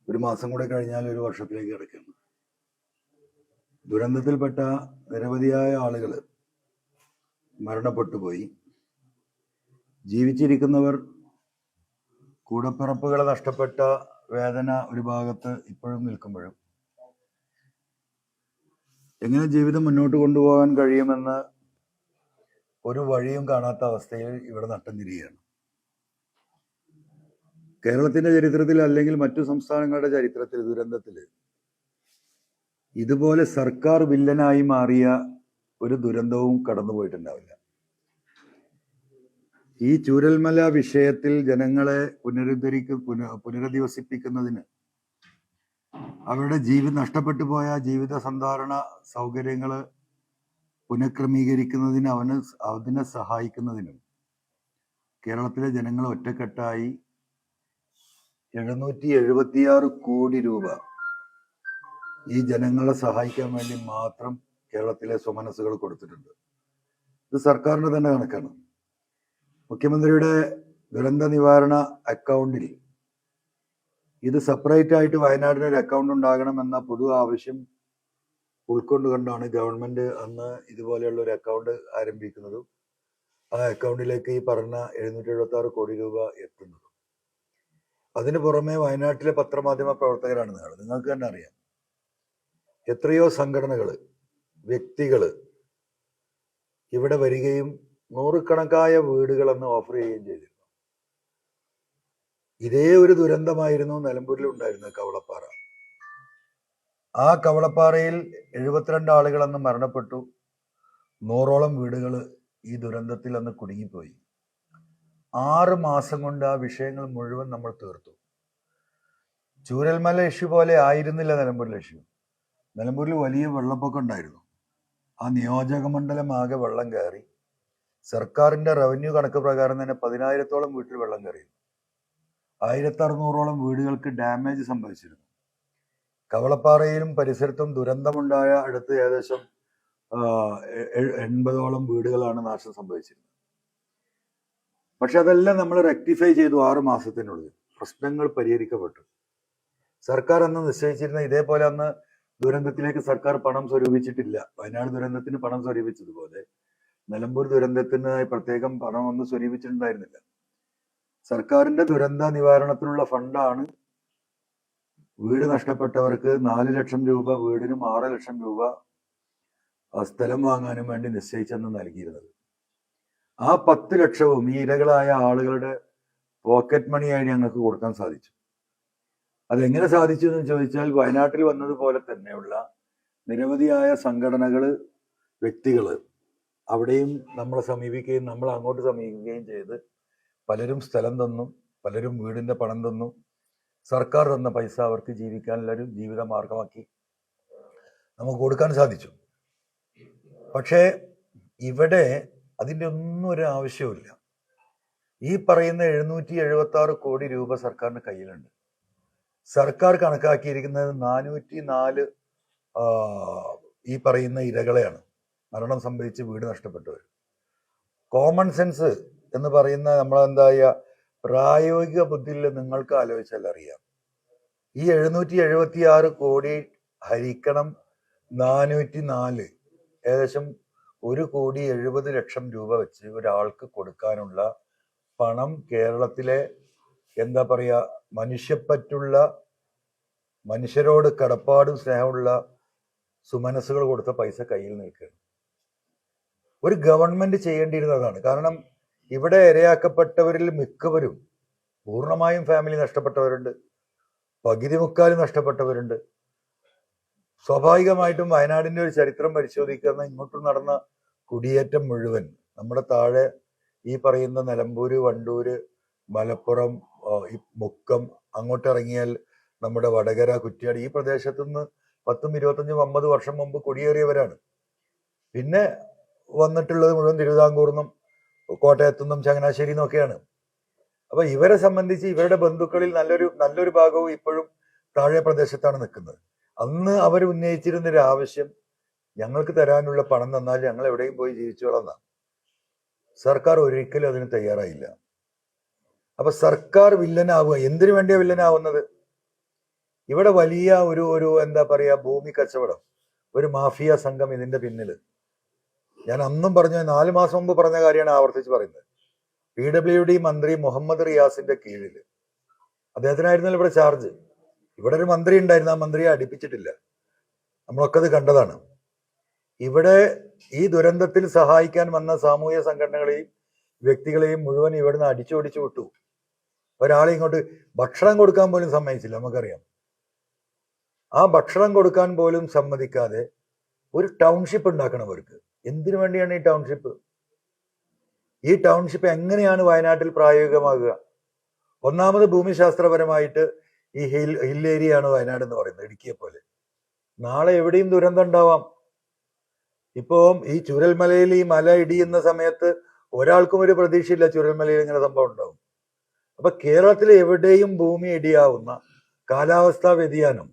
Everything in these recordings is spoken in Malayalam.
ഒരു മാസം കൂടെ കഴിഞ്ഞാൽ ഒരു വർഷത്തിലേക്ക് കിടക്കുന്നു. ദുരന്തത്തിൽപ്പെട്ട നിരവധിയായ ആളുകൾ മരണപ്പെട്ടു പോയി. ജീവിച്ചിരിക്കുന്നവർ കൂടപ്പിറപ്പുകളെ നഷ്ടപ്പെട്ട വേദന ഒരു ഭാഗത്ത് ഇപ്പോഴും നിൽക്കുമ്പോഴും എങ്ങനെ ജീവിതം മുന്നോട്ട് കൊണ്ടുപോകാൻ കഴിയുമെന്ന് ഒരു വഴിയും കാണാത്ത അവസ്ഥയിൽ ഇവിടെ നട്ടം തിരിയുകയാണ്. കേരളത്തിന്റെ ചരിത്രത്തിൽ അല്ലെങ്കിൽ മറ്റു സംസ്ഥാനങ്ങളുടെ ചരിത്രത്തിൽ ദുരന്തത്തിൽ ഇതുപോലെ സർക്കാർ വില്ലനായി മാറിയ ഒരു ദുരന്തവും കടന്നുപോയിട്ടുണ്ടാവില്ല. ഈ ചൂരൽമല വിഷയത്തിൽ ജനങ്ങളെ പുനരധിവസിപ്പിക്കുന്നതിന് അവരുടെ നഷ്ടപ്പെട്ടു പോയ ജീവിത സന്ധാരണ സൗകര്യങ്ങൾ പുനഃക്രമീകരിക്കുന്നതിന് അതിനെ സഹായിക്കുന്നതിനും കേരളത്തിലെ ജനങ്ങൾ ഒറ്റക്കെട്ടായി 776 കോടി രൂപ ഈ ജനങ്ങളെ സഹായിക്കാൻ വേണ്ടി മാത്രം കേരളത്തിലെ സ്വമനസ്സുകൾ കൊടുത്തിട്ടുണ്ട്. ഇത് സർക്കാരിന്റെ തന്നെ കണക്കാണ്. മുഖ്യമന്ത്രിയുടെ ദുരന്ത നിവാരണ അക്കൗണ്ടിൽ ഇത് സെപ്പറേറ്റ് ആയിട്ട് വയനാടിന് ഒരു അക്കൗണ്ട് ഉണ്ടാകണമെന്ന പൊതു ആവശ്യം ഉൾക്കൊണ്ടുകൊണ്ടാണ് ഗവൺമെന്റ് അന്ന് ഇതുപോലെയുള്ള ഒരു അക്കൗണ്ട് ആരംഭിക്കുന്നതും ആ അക്കൗണ്ടിലേക്ക് ഈ പറഞ്ഞ 776 കോടി രൂപ എത്തുന്നതും. അതിന് പുറമെ വയനാട്ടിലെ പത്രമാധ്യമ പ്രവർത്തകരാണ് നിങ്ങൾക്ക് തന്നെ അറിയാം. എത്രയോ സംഘടനകൾ, വ്യക്തികൾ ഇവിടെ വരികയും നൂറുകണക്കായ വീടുകൾ അന്ന് ഓഫർ ചെയ്യുകയും ചെയ്തിരുന്നു. ഇതേ ഒരു ദുരന്തമായിരുന്നു നിലമ്പൂരിൽ ഉണ്ടായിരുന്നത് കവളപ്പാറ. ആ കവളപ്പാറയിൽ 72 ആളുകൾ അന്ന് മരണപ്പെട്ടു. 100ഓളം വീടുകൾ ഈ ദുരന്തത്തിൽ അന്ന് കുടുങ്ങിപ്പോയി. 6 മാസം കൊണ്ട് ആ വിഷയങ്ങൾ മുഴുവൻ നമ്മൾ തീർത്തു. ചൂരൽമല ഇഷ്യൂ പോലെ ആയിരുന്നില്ല നിലമ്പൂരിലെ ഇഷ്യൂ. നിലമ്പൂരിൽ വലിയ വെള്ളപ്പൊക്കം ഉണ്ടായിരുന്നു. ആ നിയോജക മണ്ഡലം ആകെ വെള്ളം കയറി. സർക്കാരിന്റെ റവന്യൂ കണക്ക് പ്രകാരം തന്നെ 10,000ഓളം വീട്ടിൽ വെള്ളം കയറിയിരുന്നു. 1600ഓളം വീടുകൾക്ക് ഡാമേജ് സംഭവിച്ചിരുന്നു. കവളപ്പാറയിലും പരിസരത്തും ദുരന്തമുണ്ടായ അടുത്ത് ഏകദേശം 80ഓളം വീടുകളാണ് നാശം സംഭവിച്ചിരുന്നത്. പക്ഷെ അതെല്ലാം നമ്മൾ റെക്ടിഫൈ ചെയ്തു. 6 മാസത്തിനുള്ളിൽ പ്രശ്നങ്ങൾ പരിഹരിക്കപ്പെട്ടു. സർക്കാർ അന്ന് നിശ്ചയിച്ചിരുന്ന ഇതേപോലെ അന്ന് ദുരന്തത്തിലേക്ക് സർക്കാർ പണം സ്വരൂപിച്ചിട്ടില്ല. വയനാട് ദുരന്തത്തിന് പണം സ്വരൂപിച്ചതുപോലെ നിലമ്പൂർ ദുരന്തത്തിനായി പ്രത്യേകം പണം ഒന്നും സ്വരൂപിച്ചിട്ടുണ്ടായിരുന്നില്ല. സർക്കാരിന്റെ ദുരന്ത നിവാരണത്തിനുള്ള ഫണ്ടാണ് വീട് നഷ്ടപ്പെട്ടവർക്ക് 4 ലക്ഷം രൂപ വീടിനും 6 ലക്ഷം രൂപ സ്ഥലം വാങ്ങാനും വേണ്ടി നിശ്ചയിച്ചെന്ന് നൽകിയിരുന്നത്. ആ 10 ലക്ഷവും ഈ ഇരകളായ ആളുകളുടെ പോക്കറ്റ് മണിയായി ഞങ്ങൾക്ക് കൊടുക്കാൻ സാധിച്ചു. അതെങ്ങനെ സാധിച്ചു എന്ന് ചോദിച്ചാൽ വയനാട്ടിൽ വന്നതുപോലെ തന്നെയുള്ള നിരവധിയായ സംഘടനകള്, വ്യക്തികള് അവിടെയും നമ്മളെ സമീപിക്കുകയും നമ്മൾ അങ്ങോട്ട് സമീപിക്കുകയും ചെയ്ത് പലരും സ്ഥലം തന്നു, പലരും വീടിന്റെ പണം തന്നു. സർക്കാർ തന്ന പൈസ അവർക്ക് ജീവിക്കാനുള്ള ഒരു ജീവിത മാർഗമാക്കി നമുക്ക് കൊടുക്കാൻ സാധിച്ചു. പക്ഷേ ഇവിടെ അതിൻ്റെ ഒന്നും ഒരു ആവശ്യമില്ല. ഈ പറയുന്ന 776 കോടി രൂപ സർക്കാരിന് കയ്യിലുണ്ട്. സർക്കാർ കണക്കാക്കിയിരിക്കുന്നത് 404 ഈ പറയുന്ന ഇരകളെയാണ്, മരണം സംഭവിച്ച് വീട് നഷ്ടപ്പെട്ടവർ. കോമൺ സെൻസ് എന്ന് പറയുന്ന നമ്മളെന്തായ പ്രായോഗിക ബുദ്ധിയിൽ നിങ്ങൾക്ക് ആലോചിച്ചാൽ അറിയാം. ഈ 776 കോടി ഹരിക്കണം 404, ഏകദേശം 1,70,00,000 രൂപ വെച്ച് ഒരാൾക്ക് കൊടുക്കാനുള്ള പണം കേരളത്തിലെ എന്താ പറയാ മനുഷ്യപ്പറ്റുള്ള, മനുഷ്യരോട് കടപ്പാടും സ്നേഹമുള്ള സുമനസ്സുകൾ കൊടുത്ത പൈസ കയ്യിൽ നിൽക്കുകയാണ്. ഒരു ഗവൺമെന്റ് ചെയ്യേണ്ടിയിരുന്നതാണ്. കാരണം ഇവിടെ ഇരയാക്കപ്പെട്ടവരിൽ മിക്കവരും പൂർണ്ണമായും ഫാമിലി നഷ്ടപ്പെട്ടവരുണ്ട്, പകുതി മുക്കാലും നഷ്ടപ്പെട്ടവരുണ്ട്. സ്വാഭാവികമായിട്ടും വയനാടിന്റെ ഒരു ചരിത്രം പരിശോധിക്കുന്ന ഇങ്ങോട്ടും നടന്ന കുടിയേറ്റം മുഴുവൻ നമ്മുടെ താഴെ ഈ പറയുന്ന നിലമ്പൂര്, വണ്ടൂര്, മലപ്പുറം, മുക്കം, അങ്ങോട്ട് ഇറങ്ങിയാൽ നമ്മുടെ വടകര, കുറ്റ്യാടി ഈ പ്രദേശത്തു നിന്ന് 10, 25, 50 വർഷം മുമ്പ് കുടിയേറിയവരാണ്. പിന്നെ വന്നിട്ടുള്ളത് മുഴുവൻ തിരുവിതാംകൂറിനും കോട്ടയത്തുനിന്നും ചങ്ങനാശ്ശേരി നിന്നൊക്കെയാണ്. അപ്പൊ ഇവരെ സംബന്ധിച്ച് ഇവരുടെ ബന്ധുക്കളിൽ നല്ലൊരു ഭാഗവും ഇപ്പോഴും താഴെ പ്രദേശത്താണ് നിൽക്കുന്നത്. അന്ന് അവർ ഉന്നയിച്ചിരുന്നൊരു ആവശ്യം, ഞങ്ങൾക്ക് തരാനുള്ള പണം തന്നാൽ ഞങ്ങൾ എവിടെയും പോയി ജീവിച്ചോളാം. സർക്കാർ ഒരിക്കലും അതിന് തയ്യാറായില്ല. അപ്പൊ സർക്കാർ വില്ലനാവുക. എന്തിനു വേണ്ടിയാ വില്ലനാവുന്നത്? ഇവിടെ വലിയ ഒരു എന്താ പറയാ ഭൂമി കച്ചവടം, ഒരു മാഫിയ സംഘം ഇതിന്റെ പിന്നിൽ. ഞാൻ അന്നും പറഞ്ഞ 4 മാസം മുമ്പ് പറഞ്ഞ കാര്യമാണ് ആവർത്തിച്ച് പറയുന്നത്. PWD മന്ത്രി മുഹമ്മദ് റിയാസിന്റെ കീഴിൽ, അദ്ദേഹത്തിനായിരുന്നല്ലോ ഇവിടെ ചാർജ്. ഇവിടെ ഒരു മന്ത്രി ഉണ്ടായിരുന്നു, ആ മന്ത്രിയെ അടുപ്പിച്ചിട്ടില്ല. നമ്മളൊക്കെ അത് കണ്ടതാണ്. ഇവിടെ ഈ ദുരന്തത്തിൽ സഹായിക്കാൻ വന്ന സാമൂഹ്യ സംഘടനകളെയും വ്യക്തികളെയും മുഴുവൻ ഇവിടുന്ന് അടിച്ചോടിച്ചു വിട്ടു. ഒരാളെ ഇങ്ങോട്ട് ഭക്ഷണം കൊടുക്കാൻ പോലും സമ്മതിച്ചില്ല. നമുക്കറിയാം, ആ ഭക്ഷണം കൊടുക്കാൻ പോലും സമ്മതിക്കാതെ ഒരു ടൗൺഷിപ്പ് ഉണ്ടാക്കണം അവർക്ക്. എന്തിനു വേണ്ടിയാണ് ഈ ടൗൺഷിപ്പ്? ഈ ടൗൺഷിപ്പ് എങ്ങനെയാണ് വയനാട്ടിൽ പ്രായോഗികമാകുക? ഒന്നാമത് ഭൂമിശാസ്ത്രപരമായിട്ട് ഈ ഹിൽ ഏരിയ ആണ് വയനാട് എന്ന് പറയുന്നത്, ഇടുക്കിയെ പോലെ. നാളെ എവിടെയും ദുരന്തം ഉണ്ടാവാം. ഇപ്പോ ഈ ചുരൽമലയിൽ ഈ മല ഇടിയുന്ന സമയത്ത് ഒരാൾക്കും ഒരു പ്രതീക്ഷയില്ല ചുരൽമലയിൽ ഇങ്ങനെ സംഭവം ഉണ്ടാവും. അപ്പൊ കേരളത്തിലെ എവിടെയും ഭൂമി ഇടിയാവുന്ന കാലാവസ്ഥാ വ്യതിയാനം,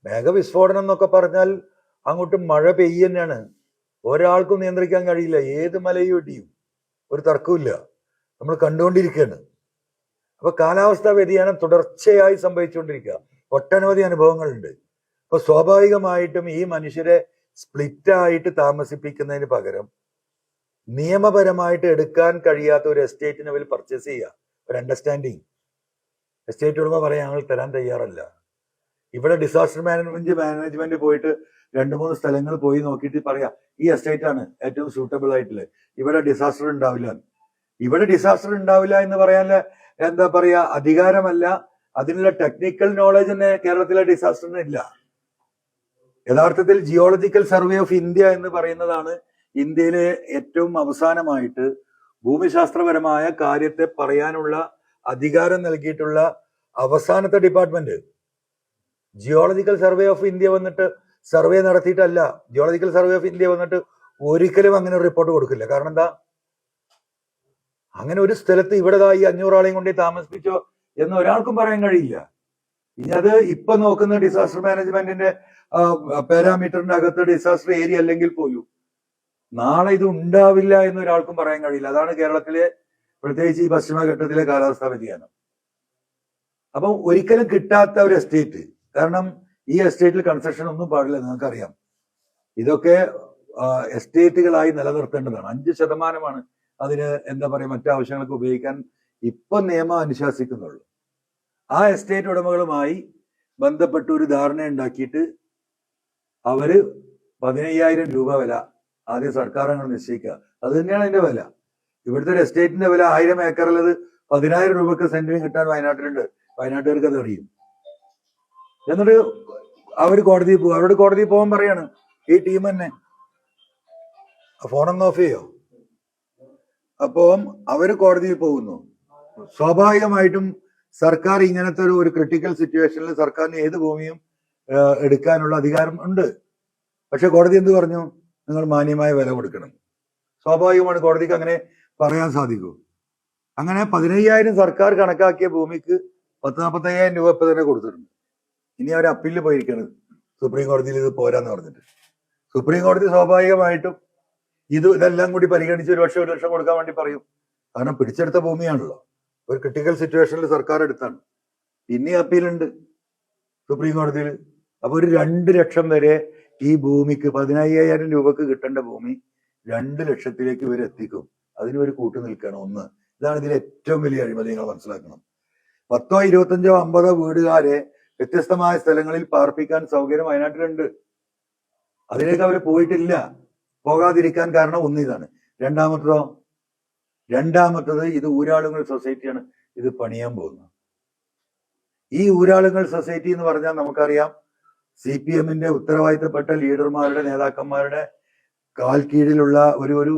മേഘവിസ്ഫോടനം എന്നൊക്കെ പറഞ്ഞാൽ അങ്ങോട്ട് മഴ പെയ്യുന്നതാണ്. ഒരാൾക്കും നിയന്ത്രിക്കാൻ കഴിയില്ല. ഏത് മലയും ഇടിയും, ഒരു തർക്കമില്ല. നമ്മൾ കണ്ടുകൊണ്ടിരിക്കുകയാണ്. അപ്പൊ കാലാവസ്ഥാ വ്യതിയാനം തുടർച്ചയായി സംഭവിച്ചുകൊണ്ടിരിക്കുക. ഒട്ടനവധി അനുഭവങ്ങളുണ്ട്. അപ്പൊ സ്വാഭാവികമായിട്ടും ഈ മനുഷ്യരെ സ്പ്ലിറ്റായിട്ട് താമസിപ്പിക്കുന്നതിന് പകരം നിയമപരമായിട്ട് എടുക്കാൻ കഴിയാത്ത ഒരു എസ്റ്റേറ്റിനെ അവർ പർച്ചേസ് ചെയ്യുക. ഒരു അണ്ടർസ്റ്റാൻഡിങ്. എസ്റ്റേറ്റ് ഉടമ പറയാൻ ഞങ്ങൾ തരാൻ തയ്യാറല്ല. ഇവിടെ ഡിസാസ്റ്റർ മാനേജ്മെന്റ് പോയിട്ട് 2-3 സ്ഥലങ്ങൾ പോയി നോക്കിയിട്ട് പറയാ ഈ എസ്റ്റേറ്റ് ആണ് ഏറ്റവും സൂട്ടബിൾ ആയിട്ടുള്ളത്, ഇവിടെ ഡിസാസ്റ്റർ ഉണ്ടാവില്ല. ഇവിടെ ഡിസാസ്റ്റർ ഉണ്ടാവില്ല എന്ന് പറയാനുള്ള എന്താ പറയാ അധികാരമല്ല, അതിനുള്ള ടെക്നിക്കൽ നോളജ് തന്നെ കേരളത്തിലെ ഡിസാസ്റ്ററിന് ഇല്ല. യഥാർത്ഥത്തിൽ ജിയോളജിക്കൽ സർവേ ഓഫ് ഇന്ത്യ എന്ന് പറയുന്നതാണ് ഇന്ത്യയിലെ ഏറ്റവും അവസാനമായിട്ട് ഭൂമിശാസ്ത്രപരമായ കാര്യത്തെ പറയാനുള്ള അധികാരം നൽകിയിട്ടുള്ള അവസാനത്തെ department. Geological survey of India വന്നിട്ട് സർവേ നടത്തിയിട്ടല്ല. ജിയോളജിക്കൽ സർവേ ഓഫ് ഇന്ത്യ വന്നിട്ട് ഒരിക്കലും അങ്ങനെ ഒരു റിപ്പോർട്ട് കൊടുക്കില്ല. കാരണം എന്താ, അങ്ങനെ ഒരു സ്ഥലത്ത് ഇവിടെ ഈ 500 ആളെയും കൊണ്ട് താമസിപ്പിച്ചോ എന്ന് ഒരാൾക്കും പറയാൻ കഴിയില്ല. ഇനി അത് ഇപ്പൊ നോക്കുന്ന ഡിസാസ്റ്റർ മാനേജ്മെന്റിന്റെ പാരാമീറ്ററിന്റെ അകത്ത് ഡിസാസ്റ്റർ ഏരിയ അല്ലെങ്കിൽ പോലും നാളെ ഇത് ഉണ്ടാവില്ല എന്ന് ഒരാൾക്കും പറയാൻ കഴിയില്ല. അതാണ് കേരളത്തിലെ, പ്രത്യേകിച്ച് ഈ പശ്ചിമഘട്ടത്തിലെ കാലാവസ്ഥാ വ്യതിയാനം. അപ്പം ഒരിക്കലും കിട്ടാത്ത ഒരു എസ്റ്റേറ്റ്. കാരണം ഈ എസ്റ്റേറ്റിൽ കൺസ്ട്രക്ഷൻ ഒന്നും പാടില്ല, നിങ്ങൾക്കറിയാം. ഇതൊക്കെ എസ്റ്റേറ്റുകളായി നിലനിർത്തേണ്ടതാണ്. 5% അതിന് എന്താ പറയുക മറ്റു ആവശ്യങ്ങൾക്ക് ഉപയോഗിക്കാൻ ഇപ്പൊ നിയമം അനുശാസിക്കുന്നുള്ളൂ. ആ എസ്റ്റേറ്റ് ഉടമകളുമായി ബന്ധപ്പെട്ട് ഒരു ധാരണ ഉണ്ടാക്കിയിട്ട് അവര് 15,000 രൂപ വില ആദ്യം സർക്കാർ അങ്ങനെ നിശ്ചയിക്കുക. അത് തന്നെയാണ് അതിന്റെ വില. ഇവിടുത്തെ ഒരു എസ്റ്റേറ്റിന്റെ വില 1000 ഏക്കറിലത് 10,000 രൂപക്ക് സെന്റിന് കിട്ടാൻ വയനാട്ടിലുണ്ട്. വയനാട്ടുകാർക്ക് അത് അറിയും. എന്നിട്ട് അവര് കോടതിയിൽ പോകും. അവരോട് കോടതിയിൽ പോകാൻ പറയാണ് ഈ ടീം തന്നെ. ഫോണൊന്ന് ഓഫ് ചെയ്യോ? അപ്പം അവര് കോടതിയിൽ പോകുന്നു. സ്വാഭാവികമായിട്ടും സർക്കാർ ഇങ്ങനത്തെ ഒരു ക്രിട്ടിക്കൽ സിറ്റുവേഷനിൽ സർക്കാരിന് ഏത് ഭൂമിയും എടുക്കാനുള്ള അധികാരം ഉണ്ട്. പക്ഷെ കോടതി എന്ത് പറഞ്ഞു? നിങ്ങൾ മാന്യമായ വില കൊടുക്കണം. സ്വാഭാവികമാണ് കോടതിക്ക് അങ്ങനെ പറയാൻ സാധിക്കൂ. അങ്ങനെ 15,000 സർക്കാർ കണക്കാക്കിയ ഭൂമിക്ക് 40-45,000 രൂപ ഇപ്പൊ തന്നെ കൊടുത്തിട്ടുണ്ട്. ഇനി അവർ അപ്പീലിൽ പോയിരിക്കണത് സുപ്രീം കോടതിയിൽ ഇത് പോരാന്ന് പറഞ്ഞിട്ട്. സുപ്രീം കോടതി സ്വാഭാവികമായിട്ടും ഇതെല്ലാം കൂടി പരിഗണിച്ച് 1 ലക്ഷം കൊടുക്കാൻ വേണ്ടി പറയും. കാരണം പിടിച്ചെടുത്ത ഭൂമിയാണല്ലോ, ഒരു ക്രിട്ടിക്കൽ സിറ്റുവേഷനിൽ സർക്കാർ എടുത്താണ്. ഇനി അപ്പീലുണ്ട് സുപ്രീം കോടതിയിൽ. അപ്പൊ ഒരു 2 ലക്ഷം വരെ ഈ ഭൂമിക്ക് 15,000 രൂപക്ക് കിട്ടേണ്ട ഭൂമി 2 ലക്ഷത്തിലേക്ക് ഇവർ എത്തിക്കും. അതിന് ഒരു കൂട്ടു നിൽക്കണം. ഒന്ന്, ഇതാണ് ഇതിലെ ഏറ്റവും വലിയ അഴിമതി. നിങ്ങൾ മനസ്സിലാക്കണം. 10, 25, 50 വീടുകാരെ വ്യത്യസ്തമായ സ്ഥലങ്ങളിൽ പാർപ്പിക്കാൻ സൗകര്യം വയനാട്ടിലുണ്ട്. അതിലേക്ക് അവർ പോയിട്ടില്ല. പോകാതിരിക്കാൻ കാരണം ഒന്ന് ഇതാണ്. രണ്ടാമത്തത് ഇത് ഊരാളുങ്ങൾ സൊസൈറ്റിയാണ് ഇത് പണിയാൻ പോകുന്നത്. ഈ ഊരാളുങ്ങൾ സൊസൈറ്റി എന്ന് പറഞ്ഞാൽ നമുക്കറിയാം, CPM-ന്റെ ഉത്തരവാദിത്തപ്പെട്ട ലീഡർമാരുടെ, നേതാക്കന്മാരുടെ കാൽ കീഴിലുള്ള ഒരു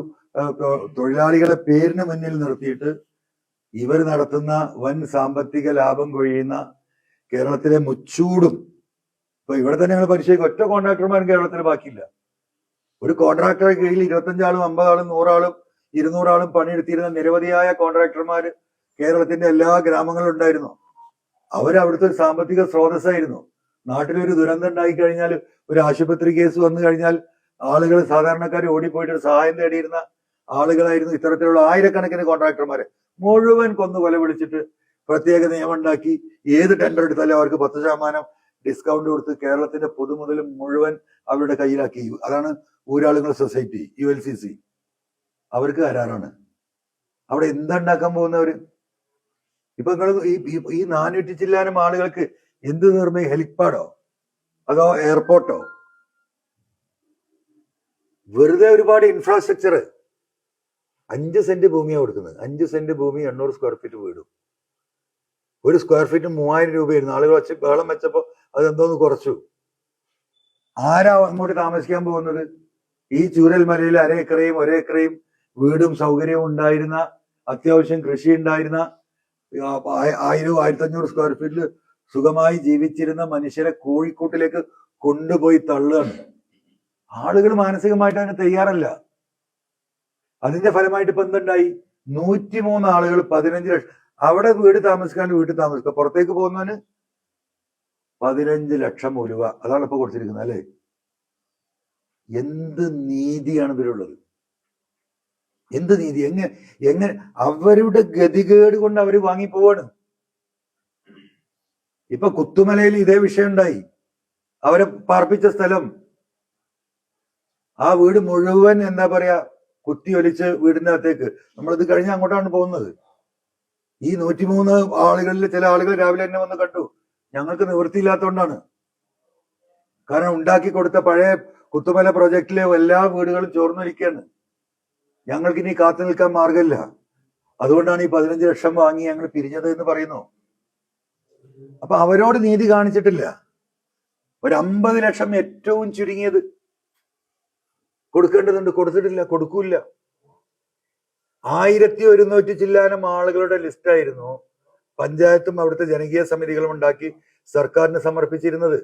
തൊഴിലാളികളെ പേരിന് മുന്നിൽ നിർത്തിയിട്ട് ഇവർ നടത്തുന്ന വൻ സാമ്പത്തിക ലാഭം കൊഴിയുന്ന കേരളത്തിലെ മുച്ചൂടും. ഇപ്പൊ ഇവിടെ തന്നെ ഞങ്ങൾ പരിശോധിക്കും, ഒറ്റ കോൺട്രാക്ടർമാരും കേരളത്തിൽ ബാക്കിയില്ല. ഒരു കോൺട്രാക്ടറെ കീഴിൽ 25 ആളും 50 ആളും 100 ആളും 200 ആളും പണിയെടുത്തിരുന്ന നിരവധിയായ കോൺട്രാക്ടർമാര് കേരളത്തിന്റെ എല്ലാ ഗ്രാമങ്ങളിലും ഉണ്ടായിരുന്നു. അവരവിടുത്തെ ഒരു സാമ്പത്തിക സ്രോതസ്സായിരുന്നു. നാട്ടിലൊരു ദുരന്തം ഉണ്ടായി കഴിഞ്ഞാൽ, ഒരു ആശുപത്രി കേസ് വന്നു കഴിഞ്ഞാൽ ആളുകൾ, സാധാരണക്കാർ ഓടിപ്പോയിട്ട് ഒരു സഹായം തേടിയിരുന്ന ആളുകളായിരുന്നു ഇത്തരത്തിലുള്ള ആയിരക്കണക്കിന് കോൺട്രാക്ടർമാരെ മുഴുവൻ കൊന്നു കൊല വിളിച്ചിട്ട് പ്രത്യേക നിയമം ഉണ്ടാക്കി ഏത് ടെൻഡർ എടുത്താലും അവർക്ക് 10% ഡിസ്കൗണ്ട് കൊടുത്ത് കേരളത്തിന്റെ പൊതുമുതൽ മുഴുവൻ അവരുടെ കയ്യിലാക്കി. അതാണ് ഊരാളുങ്ങൾ സൊസൈറ്റി, ULCC. അവർക്ക് കരാറാണ്. അവിടെ എന്താ ഉണ്ടാക്കാൻ പോകുന്നവര്? ഇപ്പൊ നിങ്ങൾ ഈ 400 ചില്ലാനം ആളുകൾക്ക് എന്ത് നിർമ്മി? ഹെലിപ്പാഡോ അതോ എയർപോർട്ടോ? വെറുതെ ഒരുപാട് ഇൻഫ്രാസ്ട്രക്ചർ. 5 സെന്റ് ഭൂമിയാണ് കൊടുക്കുന്നത്. 5 സെന്റ് ഭൂമി 800 സ്ക്വയർ ഫീറ്റ് വീടും. ഒരു സ്ക്വയർ ഫീറ്റ് 3000 രൂപയായിരുന്നു. ആളുകൾ വെച്ച് ബഹളം വെച്ചപ്പോ അതെന്തോന്ന് കുറച്ചു. ആരാ അങ്ങോട്ട് താമസിക്കാൻ പോകുന്നത്? ഈ ചൂരൽമലയിൽ 1/2 ഏക്കറയും 1 ഏക്കറയും വീടും സൗകര്യവും ഉണ്ടായിരുന്ന, അത്യാവശ്യം കൃഷി ഉണ്ടായിരുന്ന, 1000-1500 സ്ക്വയർ ഫീറ്റിൽ സുഖമായി ജീവിച്ചിരുന്ന മനുഷ്യരെ കോഴിക്കോട്ടിലേക്ക് കൊണ്ടുപോയി തള്ളുകയാണ്. ആളുകൾ മാനസികമായിട്ട് അതിന് തയ്യാറല്ല. അതിന്റെ ഫലമായിട്ട് ഇപ്പൊ എന്തുണ്ടായി? 103 ആളുകൾ 15 ലക്ഷം. അവിടെ വീട് താമസിക്കാൻ വീട്ടിൽ താമസിക്കുക, പുറത്തേക്ക് പോകുന്നവന് 15 ലക്ഷം ഉലുവ. അതാണ് ഇപ്പൊ കൊടുത്തിരിക്കുന്നത് അല്ലേ? എന്ത് നീതിയാണ് ഇതിലുള്ളത്? എന്ത് നീതി? എങ്ങനെ അവരുടെ ഗതികേട് കൊണ്ട് അവര് വാങ്ങിപ്പോവാണ്. ഇപ്പൊ കുത്തുമലയിൽ ഇതേ വിഷയം ഉണ്ടായി. അവരെ പാർപ്പിച്ച സ്ഥലം, ആ വീട് മുഴുവൻ എന്താ പറയാ കുത്തിയൊലിച്ച് വീടിന്റെ അകത്തേക്ക്. നമ്മളിത് കഴിഞ്ഞ് അങ്ങോട്ടാണ് പോകുന്നത്. ഈ 103 ആളുകളിൽ ചില ആളുകൾ രാവിലെ തന്നെ വന്ന് കണ്ടു. ഞങ്ങൾക്ക് നിവൃത്തിയില്ലാത്തതുകൊണ്ടാണ്. കാരണം ഉണ്ടാക്കി കൊടുത്ത പഴയ കുത്തുമല പ്രൊജക്റ്റിലെ എല്ലാ വീടുകളും ചോർന്നൊലിക്കുകയാണ്. ഞങ്ങൾക്ക് ഇനി കാത്തു നിൽക്കാൻ മാർഗമില്ല. അതുകൊണ്ടാണ് ഈ 15 ലക്ഷം വാങ്ങി ഞങ്ങൾ പിരിഞ്ഞത് എന്ന് പറയുന്നു. അപ്പൊ അവരോട് നീതി കാണിച്ചിട്ടില്ല. ഒരു 50 ലക്ഷം ഏറ്റവും ചുരുങ്ങിയത് കൊടുക്കേണ്ടതുണ്ട്, കൊടുത്തിട്ടില്ല, കൊടുക്കൂല. 1100 ചില്ലാനം ആളുകളുടെ ലിസ്റ്റായിരുന്നു പഞ്ചായത്തും അവിടുത്തെ ജനകീയ സമിതികളും ഉണ്ടാക്കി സർക്കാരിന് സമർപ്പിച്ചിരുന്നത്.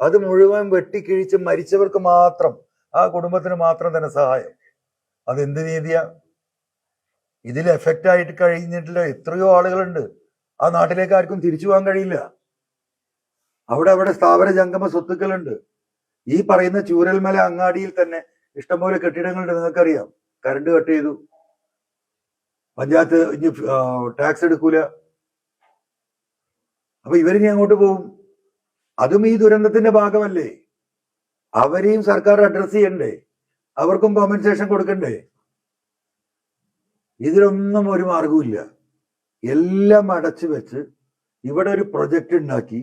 അത് മുഴുവൻ വെട്ടിക്കിഴിച്ച് മരിച്ചവർക്ക് മാത്രം, ആ കുടുംബത്തിന് മാത്രം തന്നെ സഹായം. അതെന്ത് നീതിയാ? ഇതിൽ എഫക്റ്റ് ആയിട്ട് കഴിഞ്ഞിട്ടില്ല എത്രയോ ആളുകളുണ്ട്. ആ നാട്ടിലേക്ക് ആർക്കും തിരിച്ചു പോകാൻ കഴിയില്ല. അവിടെ സ്ഥാവര ജംഗമ സ്വത്തുക്കളുണ്ട്. ഈ പറയുന്ന ചൂരൽമല അങ്ങാടിയിൽ തന്നെ ഇഷ്ടംപോലെ കെട്ടിടങ്ങളുണ്ട്. നിങ്ങൾക്കറിയാം. കറണ്ട് കട്ട് ചെയ്തു, പഞ്ചായത്ത് ഇനി ടാക്സ് എടുക്കൂല. അപ്പൊ ഇവരിനി അങ്ങോട്ട് പോകും. അതും ഈ ദുരന്തത്തിന്റെ ഭാഗമല്ലേ? അവരെയും സർക്കാർ അഡ്രസ് ചെയ്യണ്ടേ? അവർക്കും കോമ്പൻസേഷൻ കൊടുക്കണ്ടേ? ഇതിലൊന്നും ഒരു മാർഗവുമില്ല. എല്ലാം അടച്ചു വെച്ച് ഇവിടെ ഒരു പ്രൊജക്റ്റ് ഉണ്ടാക്കി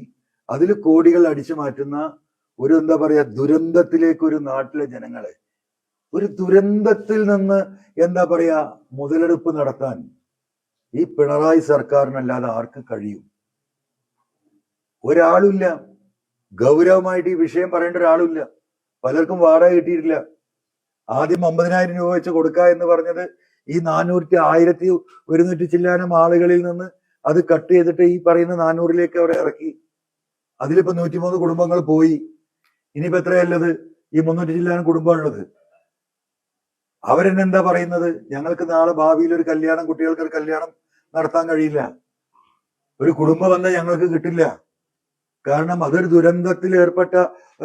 അതിൽ കോടികൾ അടിച്ചു മാറ്റുന്ന ഒരു എന്താ പറയാ ദുരന്തത്തിലേക്ക് ഒരു നാട്ടിലെ ജനങ്ങളെ, ഒരു ദുരന്തത്തിൽ നിന്ന് എന്താ പറയാ മുതലെടുപ്പ് നടത്താൻ ഈ പിണറായി സർക്കാരിനല്ലാതെ ആർക്ക് കഴിയും? ഒരാളുമില്ല. ഗൗരവമായിട്ട് ഈ വിഷയം പറയേണ്ട ഒരാളുമില്ല. പലർക്കും വാടക കിട്ടിയിട്ടില്ല. ആദ്യം 50,000 രൂപ വെച്ച് കൊടുക്കുക എന്ന് പറഞ്ഞത് ഈ 1100 ചില്ലാനം ആളുകളിൽ നിന്ന് അത് കട്ട് ചെയ്തിട്ട് ഈ പറയുന്ന 400ലേക്ക് അവിടെ ഇറക്കി. അതിലിപ്പോ 103 കുടുംബങ്ങൾ പോയി. ഇനിയിപ്പോ എത്രയല്ലത്? ഈ 300 ചില്ലാനം കുടുംബമുള്ളത്. അവരെന്നെന്താ പറയുന്നത്? ഞങ്ങൾക്ക് നാളെ ഭാവിയിൽ ഒരു കല്യാണം, കുട്ടികൾക്ക് ഒരു കല്യാണം നടത്താൻ കഴിയില്ല, ഒരു കുടുംബ ബന്ധം ഞങ്ങൾക്ക് കിട്ടില്ല. കാരണം അതൊരു ദുരന്തത്തിൽ ഏർപ്പെട്ട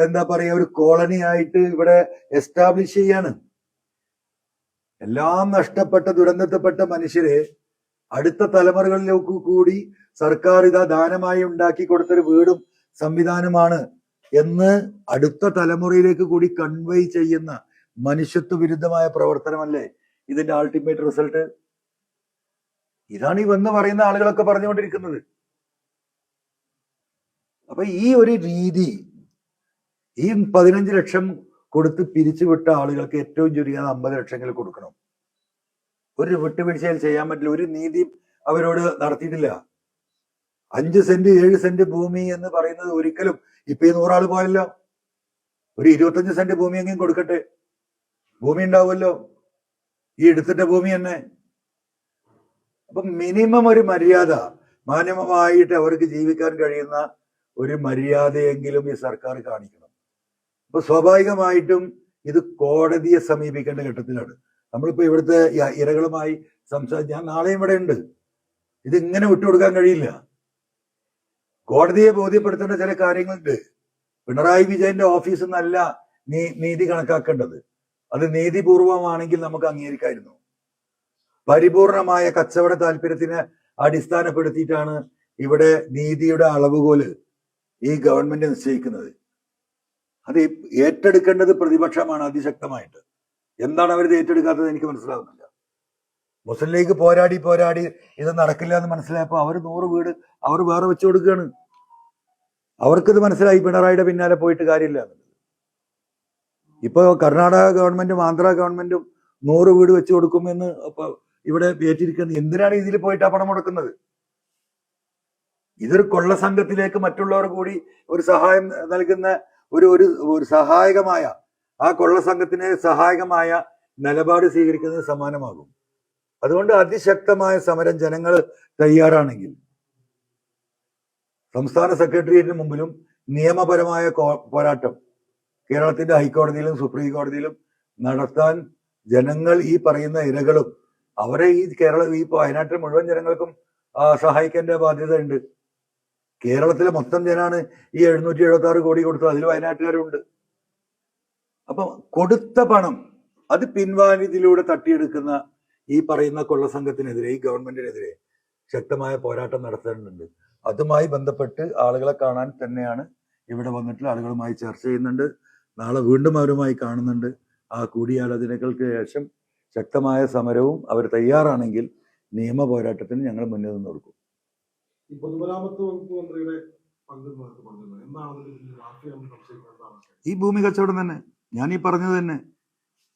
എന്താ പറയാ ഒരു കോളനി ആയിട്ട് ഇവിടെ എസ്റ്റാബ്ലിഷ് ചെയ്യാണ്. എല്ലാം നഷ്ടപ്പെട്ട ദുരന്തത്തിൽപ്പെട്ട മനുഷ്യരെ അടുത്ത തലമുറകളിലേക്ക് കൂടി സർക്കാർ ഇതാ ദാനമായി ഉണ്ടാക്കി കൊടുത്തൊരു വീടും സംവിധാനമാണ് എന്ന് അടുത്ത തലമുറയിലേക്ക് കൂടി കൺവേ ചെയ്യുന്ന മനുഷ്യത്വ വിരുദ്ധമായ പ്രവർത്തനമല്ലേ ഇതിന്റെ അൾട്ടിമേറ്റ് റിസൾട്ട്? ഇതാണ് ഈ വന്ന് പറയുന്ന ആളുകളൊക്കെ പറഞ്ഞുകൊണ്ടിരിക്കുന്നത്. അപ്പൊ ഈ ഒരു രീതി, ഈ 15 ലക്ഷം കൊടുത്ത് പിരിച്ചുവിട്ട ആളുകൾക്ക് ഏറ്റവും ചുരുങ്ങിയത് 50 ലക്ഷങ്ങൾ കൊടുക്കണം. ഒരു വിട്ടുവീഴ്ചയിൽ ചെയ്യാൻ പറ്റില്ല. ഒരു നീതിയും അവരോട് നടത്തിയിട്ടില്ല. 5 സെന്റ് 7 സെന്റ് ഭൂമി എന്ന് പറയുന്നത് ഒരിക്കലും ഇപ്പൊ ഈ 100 ആള് പോയല്ലോ, ഒരു 25 സെന്റ് ഭൂമി എങ്കിലും കൊടുക്കട്ടെ, ഭൂമി ഉണ്ടാവുമല്ലോ, ഈ എടുത്തിട്ട ഭൂമി തന്നെ. അപ്പൊ മിനിമം ഒരു മര്യാദ, മാന്യമായിട്ട് അവർക്ക് ജീവിക്കാൻ കഴിയുന്ന ഒരു മര്യാദയെങ്കിലും ഈ സർക്കാർ കാണിക്കണം. അപ്പൊ സ്വാഭാവികമായിട്ടും ഇത് കോടതിയെ സമീപിക്കേണ്ട ഘട്ടത്തിലാണ്. നമ്മളിപ്പോ ഇവിടുത്തെ ഇരകളുമായി ഞാൻ നാളെയും ഇവിടെ ഉണ്ട്. ഇതിങ്ങനെ വിട്ടുകൊടുക്കാൻ കഴിയില്ല. കോടതിയെ ബോധ്യപ്പെടുത്തേണ്ട ചില കാര്യങ്ങളുണ്ട്. പിണറായി വിജയന്റെ ഓഫീസിൽ നിന്നല്ല നീതി കണക്കാക്കേണ്ടത്. അത് നീതിപൂർവമാണെങ്കിൽ നമുക്ക് അംഗീകരിക്കായിരുന്നു. പരിപൂർണമായ കച്ചവട താല്പര്യത്തിന് അടിസ്ഥാനപ്പെടുത്തിയിട്ടാണ് ഇവിടെ നീതിയുടെ അളവുകോല് ഈ ഗവൺമെന്റ് നിശ്ചയിക്കുന്നത്. അത് ഏറ്റെടുക്കേണ്ടത് പ്രതിപക്ഷമാണ് അതിശക്തമായിട്ട്. എന്താണ് അവരിത് ഏറ്റെടുക്കാത്തത് എനിക്ക് മനസ്സിലാവുന്നില്ല. മുസ്ലിം ലീഗ് പോരാടി ഇത് നടക്കില്ല എന്ന് മനസ്സിലായപ്പോൾ അവർ 100 വീട് അവർ വേറെ വെച്ചു കൊടുക്കുകയാണ്. അവർക്കിത് മനസ്സിലായി പിണറായിയുടെ പിന്നാലെ പോയിട്ട് കാര്യമില്ല എന്നുള്ളത്. ഇപ്പൊ കർണാടക ഗവൺമെന്റും ആന്ധ്ര ഗവൺമെന്റും 100 വീട് വെച്ചു കൊടുക്കുമെന്ന് ഇവിടെ ഏറ്റിരിക്കുന്നത്. എന്തിനാണ് ഇതിൽ പോയിട്ട് ആ പണം മുടക്കുന്നത്? ഇതൊരു കൊള്ള സംഘത്തിലേക്ക് മറ്റുള്ളവർ കൂടി ഒരു സഹായം നൽകുന്ന ഒരു സഹായകമായ, ആ കൊള്ള സംഘത്തിന് സഹായകമായ നിലപാട് സ്വീകരിക്കുന്നത് സമാനമാകും. അതുകൊണ്ട് അതിശക്തമായ സമരം ജനങ്ങൾ തയ്യാറാണെങ്കിൽ സംസ്ഥാന സെക്രട്ടേറിയറ്റിന് മുമ്പിലും നിയമപരമായ പോരാട്ടം കേരളത്തിന്റെ ഹൈക്കോടതിയിലും സുപ്രീം കോടതിയിലും നടത്താൻ ജനങ്ങൾ, ഈ പറയുന്ന ഇരകളും അവരെ ഈ വയനാട്ടിൽ മുഴുവൻ ജനങ്ങൾക്കും സഹായിക്കേണ്ട ബാധ്യത ഉണ്ട്. കേരളത്തിലെ മൊത്തം ജനാണ് ഈ 776 കോടി കൊടുത്തത്, അതിൽ വയനാട്ടുകാരുണ്ട്. അപ്പൊ കൊടുത്ത പണം അത് പിൻവാതിലൂടെ തട്ടിയെടുക്കുന്ന ഈ പറയുന്ന കൊള്ളസംഘത്തിനെതിരെ, ഈ ഗവൺമെന്റിനെതിരെ ശക്തമായ പോരാട്ടം നടത്തേണ്ടതുണ്ട്. അതുമായി ബന്ധപ്പെട്ട് ആളുകളെ കാണാൻ തന്നെയാണ് ഇവിടെ വന്നിട്ടുള്ള ആളുകളുമായി ചർച്ച ചെയ്യുന്നുണ്ട്. നാളെ വീണ്ടും അവരുമായി കാണുന്നുണ്ട്. ആ കൂടിയാലോചനകൾക്ക് ശേഷം ശക്തമായ സമരവും അവർ തയ്യാറാണെങ്കിൽ നിയമ പോരാട്ടത്തിന് ഞങ്ങൾ മുന്നിൽ നിന്ന് കൊടുക്കും. ഈ പൊതുമരാമത്ത് വകുപ്പ് മന്ത്രിയുടെ ഈ ഭൂമി കച്ചവടം തന്നെ, ഞാൻ ഈ പറഞ്ഞത് തന്നെ.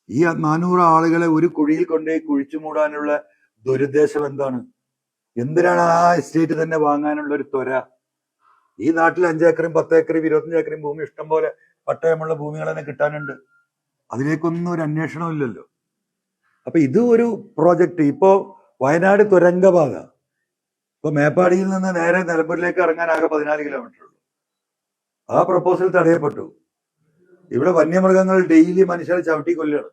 ഈ 400 ആളുകളെ ഒരു കുഴിയിൽ കൊണ്ടുപോയി കുഴിച്ചു മൂടാനുള്ള ദുരുദ്ദേശം എന്താണ്? എന്തിനാണ് ആ എസ്റ്റേറ്റ് തന്നെ വാങ്ങാനുള്ള ഒരു ത്വര? ഈ നാട്ടിൽ 5 ഏക്കറും 10 ഏക്കറും 25 ഏക്കറും ഭൂമി ഇഷ്ടം പോലെ പട്ടയമുള്ള ഭൂമികൾ തന്നെ കിട്ടാനുണ്ട്. അതിലേക്കൊന്നും ഒരു അന്വേഷണം ഇല്ലല്ലോ. അപ്പൊ ഇത് ഒരു പ്രോജക്റ്റ്. ഇപ്പോ വയനാട് തുരങ്കപാത, ഇപ്പൊ മേപ്പാടിയിൽ നിന്ന് നേരെ നിലമ്പൂരിലേക്ക് ഇറങ്ങാൻ ആകെ 14 കിലോമീറ്റർ ഉള്ളൂ. ആ പ്രപ്പോസൽ തടയപ്പെട്ടു. ഇവിടെ വന്യമൃഗങ്ങൾ ഡെയിലി മനുഷ്യരെ ചവിട്ടി കൊല്ലുകയാണ്.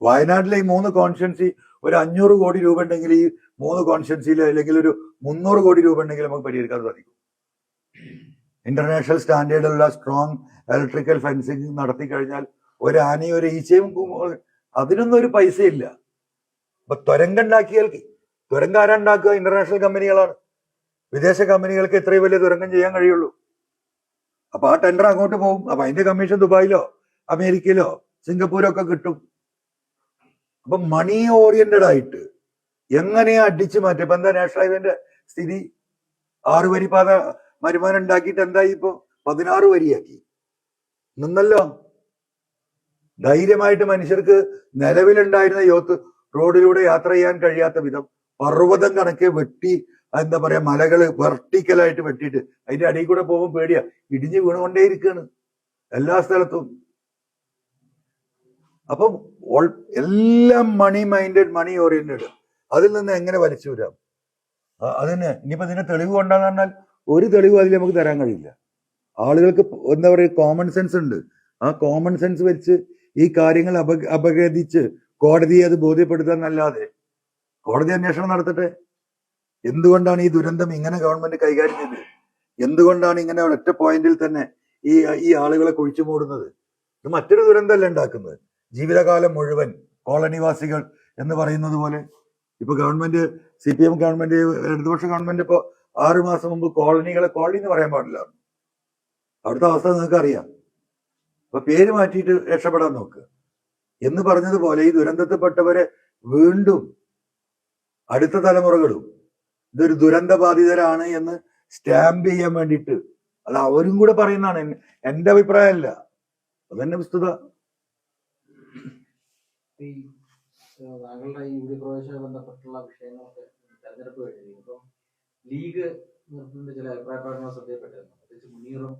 വയനാട്ടിലെ ഈ 3 കോൺസ്റ്റിറ്റ്യുവൻസി ഒരു 500 കോടി രൂപ ഉണ്ടെങ്കിൽ ഈ 3 കോൺസ്റ്റിറ്റ്യുവൻസിയിൽ അല്ലെങ്കിൽ ഒരു 300 കോടി രൂപ ഉണ്ടെങ്കിൽ നമുക്ക് പരിഹരിക്കാൻ സാധിക്കും. ഇന്റർനാഷണൽ സ്റ്റാൻഡേർഡുള്ള സ്ട്രോങ് ഇലക്ട്രിക്കൽ ഫെൻസിങ് നടത്തി കഴിഞ്ഞാൽ ഒരു ആനയും ഒരു ഈച്ചയും, അതിനൊന്നും ഒരു പൈസ ഇല്ല. അപ്പൊ തുരങ്കം ഉണ്ടാക്കിയാൽ, തുരങ്കം ആരാണ്ടാക്കുക? ഇന്റർനാഷണൽ കമ്പനികളാണ്. വിദേശ കമ്പനികൾക്ക് ഇത്രയും വലിയ തുരങ്കം ചെയ്യാൻ കഴിയുള്ളൂ. അപ്പൊ ആ ടെൻഡർ അങ്ങോട്ട് പോകും. അപ്പൊ അതിന്റെ കമ്മീഷൻ ദുബായിലോ അമേരിക്കയിലോ സിംഗപ്പൂരോ ഒക്കെ കിട്ടും. അപ്പൊ മണി ഓറിയന്റഡ് ആയിട്ട് എങ്ങനെയാ അടിച്ചു മാറ്റും? ഇപ്പൊ എന്താ നാഷണൽ ഹൈവേന്റെ സ്ഥിതി? 6 വരി പാത വരുമാനം ഉണ്ടാക്കിയിട്ട് എന്തായി? ഇപ്പൊ 16 വരിയാക്കി നിന്നല്ലോ. ധൈര്യമായിട്ട് മനുഷ്യർക്ക് നിലവിലുണ്ടായിരുന്ന റോഡിലൂടെ യാത്ര ചെയ്യാൻ കഴിയാത്ത വിധം പർവ്വതം കണക്കെ വെട്ടി, എന്താ പറയാ, മലകള് വെർട്ടിക്കലായിട്ട് വെട്ടിയിട്ട് അതിന്റെ അടിയിൽ കൂടെ പോകുമ്പോൾ പേടിയാ, ഇടിഞ്ഞു വീണുകൊണ്ടേയിരിക്കുകയാണ് എല്ലാ സ്ഥലത്തും. അപ്പം എല്ലാം മണി മൈൻഡഡ്, മണി ഓറിയന്റഡ്. അതിൽ നിന്ന് എങ്ങനെ വലിച്ചു വരാം? അതിന് ഇനിയിപ്പോ ഇതിന് തെളിവ് കൊണ്ടാന്ന് പറഞ്ഞാൽ ഒരു തെളിവ് അതിൽ നമുക്ക് തരാൻ കഴിയില്ല. ആളുകൾക്ക് എന്താ പറയുക, കോമൺ സെൻസ് ഉണ്ട്. ആ കോമൺ സെൻസ് വെച്ച് ഈ കാര്യങ്ങൾ അപഗ്രഥിച്ച് കോടതിയെ അത് ബോധ്യപ്പെടുത്താന്നല്ലാതെ കോടതി അന്വേഷണം നടത്തട്ടെ. എന്തുകൊണ്ടാണ് ഈ ദുരന്തം ഇങ്ങനെ ഗവൺമെന്റ് കൈകാര്യം ചെയ്തത്? എന്തുകൊണ്ടാണ് ഇങ്ങനെ ഒരൊറ്റ പോയിന്റിൽ തന്നെ ഈ ആളുകളെ കുഴിച്ചു മൂടുന്നത്? ഇത് മറ്റൊരു ദുരന്തമല്ല ഉണ്ടാക്കുന്നത്. ജീവിതകാലം മുഴുവൻ കോളനിവാസികൾ എന്ന് പറയുന്നത് പോലെ ഇപ്പൊ ഗവൺമെന്റ്, CPM ഗവൺമെന്റ്, ഇടതുപക്ഷ ഗവൺമെന്റ് ഇപ്പൊ 6 മാസം മുമ്പ് കോളനി എന്ന് പറയാൻ പാടില്ല. അവിടുത്തെ അവസ്ഥ നിങ്ങൾക്ക് അറിയാം. അപ്പൊ പേര് മാറ്റിയിട്ട് രക്ഷപ്പെടാൻ നോക്കുക എന്ന് പറഞ്ഞതുപോലെ ഈ ദുരന്തത്തിൽപ്പെട്ടവരെ വീണ്ടും അടുത്ത തലമുറകളും ഇതൊരു ദുരന്ത ബാധിതരാണ് എന്ന് സ്റ്റാമ്പ് ചെയ്യാൻ വേണ്ടിയിട്ട്, അത് അവരും കൂടെ പറയുന്നതാണ്, എന്റെ അഭിപ്രായമല്ല. അതന്നെ വസ്തുത. താങ്കളുടെ ഈ പ്രവേശനവുമായി ബന്ധപ്പെട്ടുള്ള വിഷയങ്ങളൊക്കെ തെരഞ്ഞെടുപ്പ് കഴിഞ്ഞു. ഇപ്പം ലീഗ് നിർത്തുന്ന ചില അഭിപ്രായ പ്രകടനങ്ങൾ ശ്രദ്ധയപ്പെട്ടിരുന്നു. പ്രത്യേകിച്ച് മുനീറും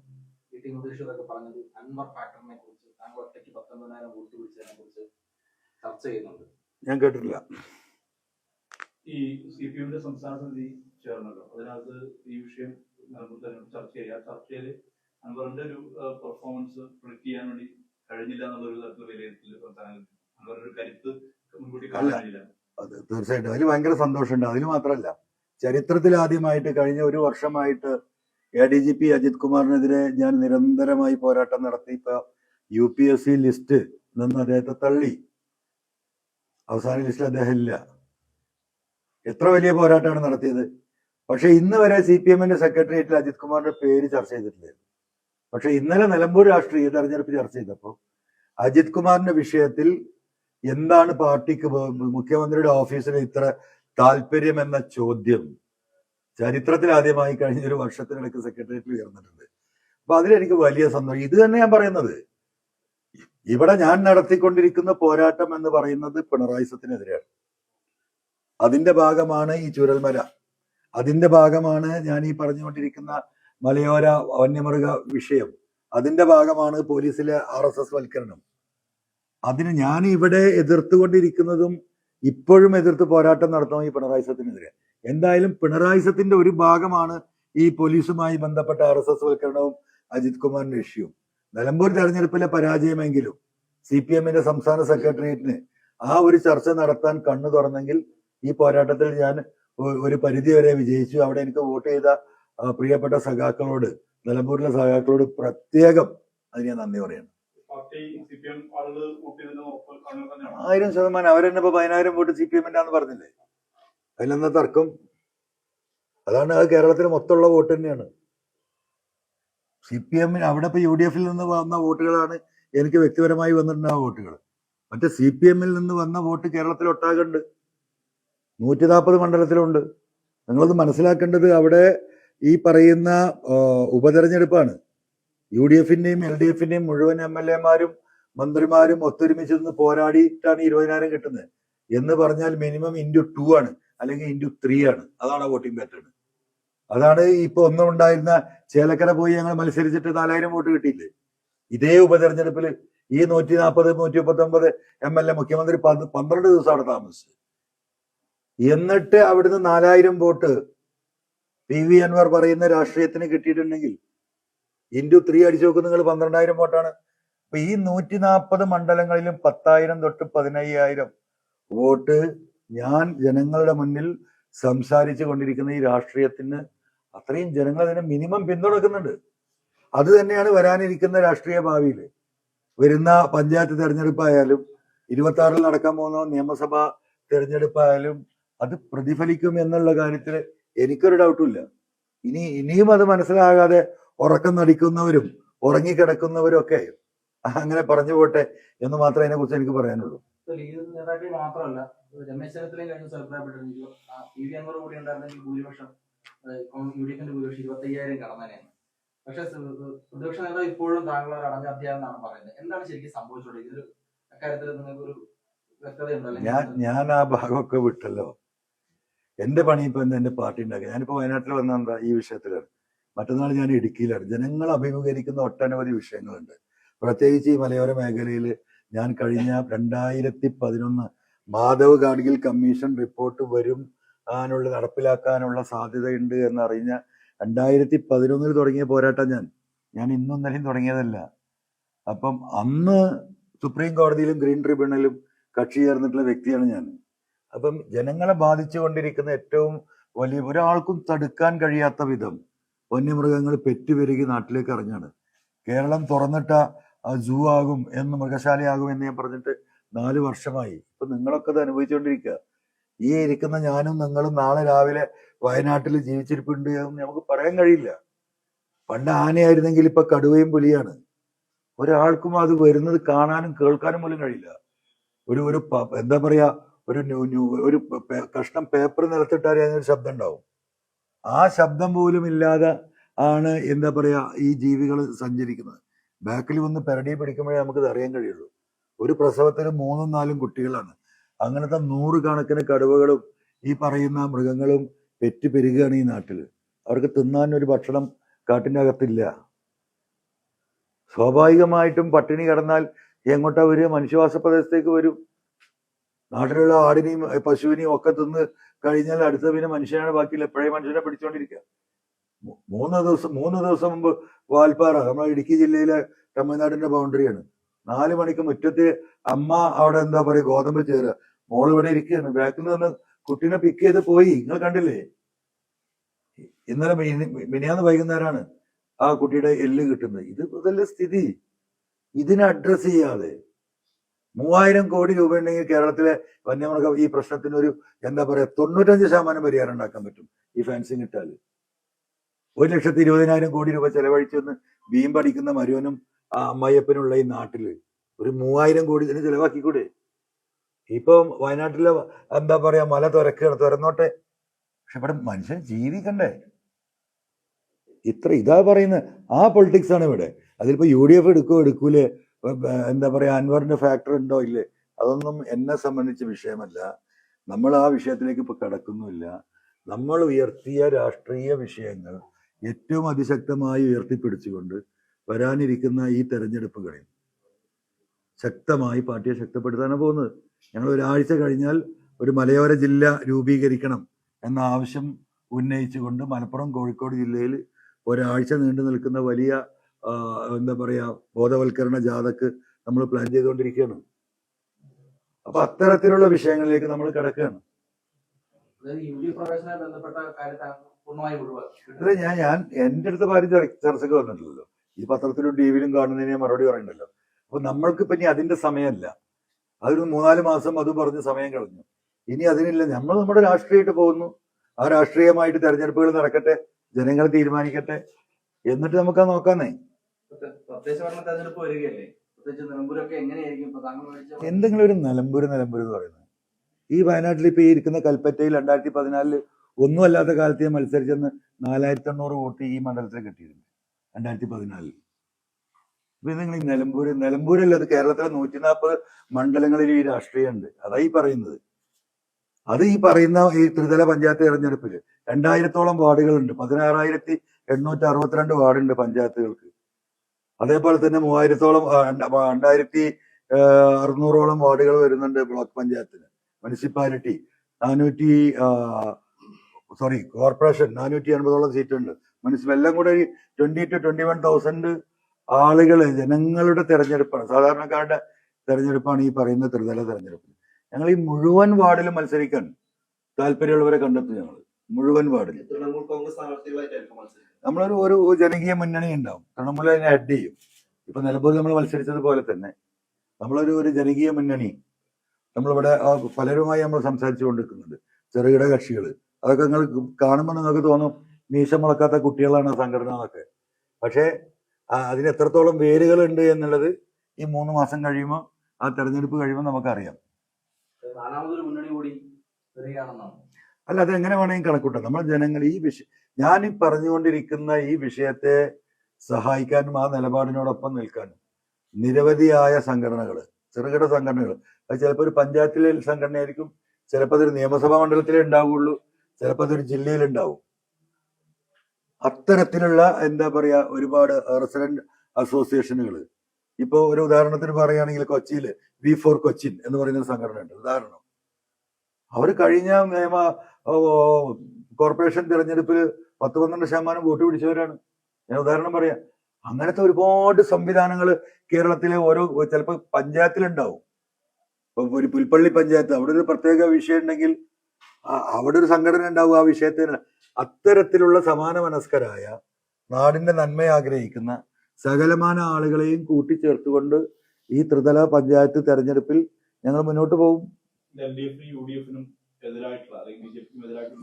ടി മുദീഷറൊക്കെ പറഞ്ഞത് അൻവർ ഫാക്ടറിനെ കുറിച്ച്, താങ്കൾ ഒറ്റയ്ക്ക് 19,000 വോട്ട് പിടിച്ചതിനെ കുറിച്ച് ചർച്ച ചെയ്യുന്നുണ്ട്. ഞാൻ കേട്ടിട്ടില്ല. ഈ CPM സംസ്ഥാന സമിതി ചേർന്നല്ലോ, അതിനകത്ത് ഈ വിഷയം ചർച്ച ചെയ്യുക. ചർച്ചയിൽ അൻവറിന്റെ ഒരു പെർഫോമൻസ് പ്രിഡിക്ട് ചെയ്യാൻ വേണ്ടി കഴിഞ്ഞില്ല എന്നുള്ളൊരു തരത്തിൽ വിലയിരുത്തൽ സംസ്ഥാനത്തിൽ അൻവറിന്റെ ഒരു കരുത്ത് മുൻകൂട്ടി കാണാനില്ല. അത് തീർച്ചയായിട്ടും അതിൽ ഭയങ്കര സന്തോഷമുണ്ട്. അതിന് മാത്രമല്ല, ചരിത്രത്തിൽ ആദ്യമായിട്ട് കഴിഞ്ഞ 1 വർഷമായിട്ട് ADGP അജിത് കുമാറിനെതിരെ ഞാൻ നിരന്തരമായി പോരാട്ടം നടത്തി. ഇപ്പൊ UPSC ലിസ്റ്റ് നിന്ന് അദ്ദേഹത്തെ തള്ളി. അവസാന ലിസ്റ്റിൽ അദ്ദേഹം ഇല്ല. എത്ര വലിയ പോരാട്ടമാണ് നടത്തിയത്. പക്ഷെ ഇന്ന് വരെ CPM-ന്റെ സെക്രട്ടേറിയറ്റിൽ അജിത് കുമാറിന്റെ പേര് ചർച്ച ചെയ്തിട്ടില്ല. പക്ഷെ ഇന്നലെ നിലമ്പൂർ രാഷ്ട്രീയ തെരഞ്ഞെടുപ്പ് ചർച്ച ചെയ്തപ്പോൾ അജിത് കുമാറിന്റെ വിഷയത്തിൽ എന്താണ് പാർട്ടിക്ക് മുഖ്യമന്ത്രിയുടെ ഓഫീസിന് ഇത്ര താല്പര്യം എന്ന ചോദ്യം ചരിത്രത്തിൽ ആദ്യമായി കഴിഞ്ഞ ഒരു വർഷത്തിനിടയ്ക്ക് സെക്രട്ടേറിയറ്റിൽ ഉയർന്നിട്ടുണ്ട്. അപ്പൊ അതിലെനിക്ക് വലിയ സന്തോഷം. ഇത് തന്നെ ഞാൻ പറയുന്നത്, ഇവിടെ ഞാൻ നടത്തിക്കൊണ്ടിരിക്കുന്ന പോരാട്ടം എന്ന് പറയുന്നത് പിണറായി സത്തിനെതിരെയാണ്. അതിന്റെ ഭാഗമാണ് ഈ ചുരൽമല, അതിന്റെ ഭാഗമാണ് ഞാൻ ഈ പറഞ്ഞുകൊണ്ടിരിക്കുന്ന മലയോര വന്യമൃഗ വിഷയം, അതിന്റെ ഭാഗമാണ് പോലീസിലെ RSS വൽക്കരണം. അതിന് ഞാൻ ഇവിടെ എതിർത്തുകൊണ്ടിരിക്കുന്നതും ഇപ്പോഴും എതിർത്ത് പോരാട്ടം നടത്തുന്ന ഈ പിണറായി സത്തിനെതിരെ. എന്തായാലും പിണറായി സത്തിന്റെ ഒരു ഭാഗമാണ് ഈ പോലീസുമായി ബന്ധപ്പെട്ട RSS വൽക്കരണവും അജിത് കുമാറിന്റെ ഇഷ്യൂ. നിലമ്പൂർ തെരഞ്ഞെടുപ്പിലെ പരാജയമെങ്കിലും CPM-ന്റെ സംസ്ഥാന സെക്രട്ടേറിയറ്റിന് ആ ഒരു ചർച്ച നടത്താൻ കണ്ണു തുറന്നെങ്കിൽ ഈ പോരാട്ടത്തിൽ ഞാൻ ഒരു പരിധി വരെ വിജയിച്ചു. അവിടെ എനിക്ക് വോട്ട് ചെയ്ത പ്രിയപ്പെട്ട സഖാക്കളോട്, നിലമ്പൂരിലെ സഖാക്കളോട് പ്രത്യേകം അതിന് ഞാൻ നന്ദി പറയണം. 1000% അവരെന്നെ ഇപ്പൊ 10,000 വോട്ട് CPM-ന്റെ ആന്ന് പറഞ്ഞില്ലേ, അതിലെന്താ തർക്കം? അതാണ് അത് കേരളത്തിൽ മൊത്തമുള്ള വോട്ട് തന്നെയാണ്. CPM-ന് അവിടെ ഇപ്പൊ UDF-ൽ നിന്ന് വന്ന വോട്ടുകളാണ് എനിക്ക് വ്യക്തിപരമായി വന്നിട്ടുണ്ടായ വോട്ടുകൾ. മറ്റേ CPM-ൽ നിന്ന് വന്ന വോട്ട് കേരളത്തിൽ ഒട്ടാകുണ്ട്, 140 മണ്ഡലത്തിലുണ്ട്. നിങ്ങളത് മനസ്സിലാക്കേണ്ടത് അവിടെ ഈ പറയുന്ന ഉപതെരഞ്ഞെടുപ്പാണ്. UDF-ന്റെയും LDF-ന്റെയും മുഴുവൻ MLA-മാരും മന്ത്രിമാരും ഒത്തൊരുമിച്ച് നിന്ന് പോരാടിയിട്ടാണ് 20,000 കിട്ടുന്നത്. എന്ന് പറഞ്ഞാൽ മിനിമം × 2 ആണ്, അല്ലെങ്കിൽ × 3 ആണ്. അതാണ് വോട്ടിംഗ് പാറ്റേൺ. അതാണ് ഇപ്പൊ ഒന്നും ഉണ്ടായിരുന്ന ചേലക്കര പോയി ഞങ്ങൾ മത്സരിച്ചിട്ട് 4,000 വോട്ട് കിട്ടിയില്ലേ. ഇതേ ഉപതെരഞ്ഞെടുപ്പിൽ ഈ 140, 139 MLA മുഖ്യമന്ത്രി 12 ദിവസം അവിടെ താമസിച്ചു. എന്നിട്ട് അവിടുന്ന് 4,000 വോട്ട് PV അൻവർ പറയുന്ന രാഷ്ട്രീയത്തിന് കിട്ടിയിട്ടുണ്ടെങ്കിൽ × 3 അടിച്ചു നോക്കും നിങ്ങൾ, 12,000 വോട്ടാണ്. അപ്പൊ ഈ 140 മണ്ഡലങ്ങളിലും 10,000 തൊട്ട് 15,000 വോട്ട് ഞാൻ ജനങ്ങളുടെ മുന്നിൽ സംസാരിച്ചു കൊണ്ടിരിക്കുന്ന ഈ രാഷ്ട്രീയത്തിന് അത്രയും ജനങ്ങൾ അതിനെ മിനിമം പിന്തുണക്കുന്നുണ്ട്. അത് തന്നെയാണ് വരാനിരിക്കുന്ന രാഷ്ട്രീയ ഭാവിയിൽ. വരുന്ന പഞ്ചായത്ത് തെരഞ്ഞെടുപ്പായാലും 26-ൽ നടക്കാൻ പോകുന്ന നിയമസഭാ തെരഞ്ഞെടുപ്പായാലും അത് പ്രതിഫലിക്കും എന്നുള്ള കാര്യത്തിൽ എനിക്കൊരു ഡൗട്ടും ഇല്ല. ഇനിയും അത് മനസ്സിലാകാതെ ഉറക്കം നടിക്കുന്നവരും ഉറങ്ങിക്കിടക്കുന്നവരും ഒക്കെ അങ്ങനെ പറഞ്ഞു പോട്ടെ എന്ന് മാത്രമേ അതിനെ കുറിച്ച് എനിക്ക് പറയാനുള്ളൂ. ലീഗ് നേതാക്കൾ മാത്രമല്ല, രമേശ് ചെന്നിത്തലയും കഴിഞ്ഞ അഭിപ്രായപ്പെട്ടിരുന്നു PV അൻവർ കൂടി ഉണ്ടായിരുന്നെങ്കിൽ ഭൂരിപക്ഷം UDF-ന്റെ ഭൂരിപക്ഷം 25,000 കടന്നേനെയാണ്. പക്ഷെ പ്രതിപക്ഷ നേതാവ് ഇപ്പോഴും താങ്കൾ ഒരു അടഞ്ഞ അധ്യായം എന്നാണ് പറയുന്നത്. എന്താണ് ശരിക്കും സംഭവിച്ചോളൂ? ഇതൊരു അക്കാര്യത്തിൽ നിങ്ങൾക്ക് ഒരു വ്യക്തതയുണ്ടോ? ഞാൻ ആ ഭാഗമൊക്കെ വിട്ടല്ലോ. എന്റെ പണി ഇപ്പൊ എന്താ, എന്റെ പാർട്ടി ഉണ്ടാക്കുക. ഞാനിപ്പോ വയനാട്ടിൽ വന്ന എന്താ ഈ വിഷയത്തിലാണ്. മറ്റന്നാൾ ഞാൻ ഇടുക്കിയിലാണ്. ജനങ്ങൾ അഭിമുഖീകരിക്കുന്ന ഒട്ടനവധി വിഷയങ്ങളുണ്ട്. പ്രത്യേകിച്ച് ഈ മലയോര മേഖലയിൽ ഞാൻ കഴിഞ്ഞ 2011 മാധവ് ഗാഡ്ഗിൽ കമ്മീഷൻ റിപ്പോർട്ട് വരും അതിനുള്ള നടപ്പിലാക്കാനുള്ള സാധ്യതയുണ്ട് എന്നറിഞ്ഞ 2011 തുടങ്ങിയ പോരാട്ടം ഞാൻ ഇന്നും ഇന്നലെയും തുടങ്ങിയതല്ല. അപ്പം അന്ന് സുപ്രീം കോടതിയിലും ഗ്രീൻ ട്രിബ്യൂണലും കക്ഷി ചേർന്നിട്ടുള്ള വ്യക്തിയാണ് ഞാൻ. അപ്പം ജനങ്ങളെ ബാധിച്ചു കൊണ്ടിരിക്കുന്ന ഏറ്റവും വലിയ, ഒരാൾക്കും തടുക്കാൻ കഴിയാത്ത വിധം വന്യമൃഗങ്ങൾ പെറ്റുപെരുകി നാട്ടിലേക്ക് ഇറങ്ങാണ്. കേരളം തുറന്നിട്ട സൂ ആകും എന്ന്, മൃഗശാലയാകും എന്ന് ഞാൻ പറഞ്ഞിട്ട് 4 വർഷമായി. ഇപ്പൊ നിങ്ങളൊക്കെ അത് അനുഭവിച്ചുകൊണ്ടിരിക്കുക. ഈ ഇരിക്കുന്ന ഞാനും നിങ്ങളും നാളെ രാവിലെ വയനാട്ടിൽ ജീവിച്ചിരിപ്പുണ്ട് എന്ന് നമുക്ക് പറയാൻ കഴിയില്ല. പണ്ട് ആനയായിരുന്നെങ്കിൽ ഇപ്പൊ കടുവയും പുലിയാണ്. ഒരാൾക്കും അത് വരുന്നത് കാണാനും കേൾക്കാനും പോലും കഴിയില്ല. ഒരു എന്താ പറയാ, ഒരു കഷ്ണം പേപ്പർ നിലത്തിട്ടാൽ അതിനൊരു ശബ്ദം ഉണ്ടാവും. ആ ശബ്ദം പോലും ഇല്ലാതെ ആണ് എന്താ പറയാ ഈ ജീവികൾ സഞ്ചരിക്കുന്നത്. ബാക്കിൽ വന്ന് പെരടി പിടിക്കുമ്പോഴേ നമുക്കിത് അറിയാൻ കഴിയുള്ളൂ. ഒരു പ്രസവത്തിന് 3ഉം 4ഉം കുട്ടികളാണ്. അങ്ങനത്തെ 100 കണക്കിന് കടുവകളും ഈ പറയുന്ന മൃഗങ്ങളും പെരുകുകയാണ് ഈ നാട്ടിൽ. അവർക്ക് തിന്നാൻ ഒരു ഭക്ഷണം കാട്ടിൻ്റെ അകത്തില്ല. സ്വാഭാവികമായിട്ടും പട്ടിണി കിടന്നാൽ എങ്ങോട്ടാ വരിക? മനുഷ്യവാസ പ്രദേശത്തേക്ക് വരും. നാട്ടിലുള്ള ആടിനെയും പശുവിനെയും ഒക്കെ തിന്ന് കഴിഞ്ഞാൽ അടുത്ത പിന്നെ മനുഷ്യനാണ് ബാക്കിയില്ല. എപ്പോഴേ മനുഷ്യനെ പിടിച്ചോണ്ടിരിക്കുക. 3 ദിവസം മുമ്പ് വാൽപ്പാറ, നമ്മുടെ ഇടുക്കി ജില്ലയിലെ തമിഴ്നാടിന്റെ ബൗണ്ടറിയാണ്. 4 മണിക്ക് മുറ്റത്ത് അമ്മ അവിടെ എന്താ പറയുക ഗോതമ്പ് ചേരുക, മോള് ഇവിടെ ഇരിക്കുകയാണ്. ബാക്കിൽ നിന്ന് കുട്ടീനെ പിക്ക് ചെയ്ത് പോയി. നിങ്ങൾ കണ്ടില്ലേ? ഇന്നലെ മിനിയാന്ന് വൈകുന്നേരമാണ് ആ കുട്ടിയുടെ എല്ല് കിട്ടുന്നത്. ഇത് ഇതല്ലേ സ്ഥിതി. ഇതിനെ അഡ്രസ് ചെയ്യാതെ 3000 കോടി രൂപ ഉണ്ടെങ്കിൽ കേരളത്തിലെ വന്യമൃഗ ഈ പ്രശ്നത്തിന് ഒരു എന്താ പറയാ 95% പരിഹാരം ഉണ്ടാക്കാൻ പറ്റും ഈ ഫെൻസിങ് ഇട്ടാൽ. 1,20,000 കോടി രൂപ ചെലവഴിച്ചെന്ന് ബീം പഠിക്കുന്ന മരുവനും ആ അമ്മായിയപ്പനുള്ള ഈ നാട്ടില് ഒരു 3000 കോടി ഇതിന് ചെലവാക്കിക്കൂടെ? ഇപ്പം വയനാട്ടിലെ എന്താ പറയാ മല തുറന്നോട്ടെ, പക്ഷെ ഇവിടെ മനുഷ്യൻ ജീവിക്കണ്ടേ? ഇതാ പറയുന്നത്, ആ പൊളിറ്റിക്സ് ആണ് ഇവിടെ. അതിലിപ്പോ UDF എടുക്കൂലേ, എന്താ പറയാ അൻവറിന്റെ ഫാക്ടർ ഉണ്ടോ ഇല്ലേ, അതൊന്നും എന്നെ സംബന്ധിച്ച വിഷയമല്ല. നമ്മൾ ആ വിഷയത്തിലേക്ക് ഇപ്പൊ കടക്കുന്നുമില്ല. നമ്മൾ ഉയർത്തിയ രാഷ്ട്രീയ വിഷയങ്ങൾ ഏറ്റവും അതിശക്തമായി ഉയർത്തിപ്പിടിച്ചുകൊണ്ട് വരാനിരിക്കുന്ന ഈ തെരഞ്ഞെടുപ്പുകളിൽ ശക്തമായി പാർട്ടിയെ ശക്തിപ്പെടുത്താനാണ് പോകുന്നത്. ഞങ്ങൾ ഒരാഴ്ച കഴിഞ്ഞാൽ ഒരു മലയോര ജില്ല രൂപീകരിക്കണം എന്ന ആവശ്യം ഉന്നയിച്ചുകൊണ്ട് മലപ്പുറം കോഴിക്കോട് ജില്ലയിൽ ഒരാഴ്ച നീണ്ടു നിൽക്കുന്ന വലിയ എന്താ പറയാ ബോധവൽക്കരണ ജാഥക്ക് നമ്മൾ പ്ലാൻ ചെയ്തുകൊണ്ടിരിക്കുകയാണ്. അപ്പൊ അത്തരത്തിലുള്ള വിഷയങ്ങളിലേക്ക് നമ്മൾ കിടക്കുകയാണ്. ഞാൻ എന്റെ അടുത്ത് ഭാര്യ ചർച്ചക്ക് വന്നിട്ടില്ലല്ലോ. ഈ പത്രത്തിലും ടിവിയിലും കാണുന്നതിന് മറുപടി പറയണ്ടല്ലോ. അപ്പൊ നമ്മൾക്ക് ഇപ്പൊ ഇനി അതിന്റെ സമയമല്ല. അതൊരു 3-4 മാസം അത് പറഞ്ഞ് സമയം കളഞ്ഞു. ഇനി അതിനില്ല. നമ്മൾ നമ്മുടെ രാഷ്ട്രീയമായിട്ട് പോകുന്നു. ആ രാഷ്ട്രീയമായിട്ട് തെരഞ്ഞെടുപ്പുകൾ നടക്കട്ടെ, ജനങ്ങൾ തീരുമാനിക്കട്ടെ, എന്നിട്ട് നമുക്ക് നോക്കാന്നേ. എന്തെങ്കിലും ഒരു നിലമ്പൂര് എന്ന് പറയുന്നത്, ഈ വയനാട്ടിൽ ഇപ്പൊ ഈ ഇരിക്കുന്ന കൽപ്പറ്റയിൽ 2014 ഒന്നും അല്ലാത്ത കാലത്ത് ഞാൻ മത്സരിച്ചെന്ന് 4,800 വോട്ട് ഈ മണ്ഡലത്തിൽ കിട്ടിയിരുന്നു 2014. ഇപ്പൊ നിങ്ങൾ ഈ നിലമ്പൂരല്ല, അത് കേരളത്തിലെ 140 മണ്ഡലങ്ങളിൽ ഈ രാഷ്ട്രീയമുണ്ട്. അതായി പറയുന്നത്. അത് ഈ പറയുന്ന ഈ ത്രിതല പഞ്ചായത്ത് തെരഞ്ഞെടുപ്പിൽ 2000-ഓളം വാർഡുകളുണ്ട്. 16,862 വാർഡുണ്ട് പഞ്ചായത്തുകൾക്ക്. അതേപോലെ തന്നെ 3000-ഓളം 2,600-ഓളം വാർഡുകൾ വരുന്നുണ്ട് ബ്ലോക്ക് പഞ്ചായത്തിന്. മുനിസിപ്പാലിറ്റി കോർപ്പറേഷൻ 480-ഓളം സീറ്റുണ്ട്. മുനിസിപ്പൽ എല്ലാം കൂടെ 20,000 to 21,000 ആളുകള് ജനങ്ങളുടെ തെരഞ്ഞെടുപ്പാണ്, സാധാരണക്കാരുടെ തെരഞ്ഞെടുപ്പാണ് ഈ പറയുന്ന ത്രിതല തെരഞ്ഞെടുപ്പ്. ഞങ്ങൾ ഈ മുഴുവൻ വാർഡിലും മത്സരിക്കാൻ താല്പര്യമുള്ളവരെ കണ്ടെത്തും. ഞങ്ങൾ മുഴുവൻ വാർഡിലും തൃണമൂൽ കോൺഗ്രസ് സ്ഥാനാർത്ഥികളായിട്ടായിരിക്കും മത്സരിക്കുന്നത്. നമ്മളൊരു ജനകീയ മുന്നണി ഉണ്ടാവും. തൃണമൂൽ അതിനെ ഹെഡ് ചെയ്യും. ഇപ്പൊ നിലമ്പൂരിൽ നമ്മൾ മത്സരിച്ചതുപോലെ തന്നെ നമ്മളൊരു ജനകീയ മുന്നണി നമ്മളിവിടെ പലരുമായി നമ്മൾ സംസാരിച്ചു കൊണ്ടിരിക്കുന്നുണ്ട്. ചെറുകിട കക്ഷികൾ, അതൊക്കെ നിങ്ങൾ കാണുമ്പോൾ നിങ്ങൾക്ക് തോന്നും മീശ മുളക്കാത്ത കുട്ടികളാണ് സംഘടന എന്നൊക്കെ. പക്ഷേ അതിന് എത്രത്തോളം വേരുകളുണ്ട് എന്നുള്ളത് ഈ 3 മാസം കഴിയുമ്പോൾ, ആ തെരഞ്ഞെടുപ്പ് കഴിയുമ്പോൾ നമുക്കറിയാം. അല്ല, അതെങ്ങനെ വേണമെങ്കിൽ കണക്കൂട്ടാം. നമ്മൾ ജനങ്ങൾ ഈ ഞാൻ പറഞ്ഞുകൊണ്ടിരിക്കുന്ന ഈ വിഷയത്തെ സഹായിക്കാനും ആ നിലപാടിനോടൊപ്പം നിൽക്കാനും നിരവധിയായ സംഘടനകൾ, ചെറുകിട സംഘടനകൾ, അത് ചിലപ്പോൾ ഒരു പഞ്ചായത്തിലെ സംഘടനയായിരിക്കും, ചിലപ്പോൾ അതൊരു നിയമസഭാ മണ്ഡലത്തിലേ ഉണ്ടാവുകയുള്ളൂ, ചിലപ്പോൾ അതൊരു ജില്ലയിലുണ്ടാവും. അത്തരത്തിലുള്ള എന്താ പറയാ ഒരുപാട് റെസിഡന്റ് അസോസിയേഷനുകൾ. ഇപ്പൊ ഒരു ഉദാഹരണത്തിന് പറയുകയാണെങ്കിൽ കൊച്ചിയിൽ V4 കൊച്ചിൻ എന്ന് പറയുന്ന സംഘടന ഉണ്ട്. ഉദാഹരണം, അവർ കഴിഞ്ഞ കോർപ്പറേഷൻ തിരഞ്ഞെടുപ്പിൽ 10-12% വോട്ട് പിടിച്ചവരാണ്. ഞാൻ ഉദാഹരണം പറയാം. അങ്ങനത്തെ ഒരുപാട് സംവിധാനങ്ങൾ കേരളത്തിലെ ചിലപ്പോൾ പഞ്ചായത്തിലുണ്ടാവും. ഇപ്പൊ ഒരു പുൽപ്പള്ളി പഞ്ചായത്ത്, അവിടെ ഒരു പ്രത്യേക വിഷയം ഉണ്ടെങ്കിൽ അവിടെ ഒരു സംഘടന ഉണ്ടാവും ആ വിഷയത്തിന്. അത്തരത്തിലുള്ള സമാന മനസ്കരായ നാടിന്റെ നന്മ ആഗ്രഹിക്കുന്ന സകലമാന ആളുകളെയും കൂട്ടിച്ചേർത്തുകൊണ്ട് ഈ ത്രിതല പഞ്ചായത്ത് തെരഞ്ഞെടുപ്പിൽ ഞങ്ങൾ മുന്നോട്ട് പോകും.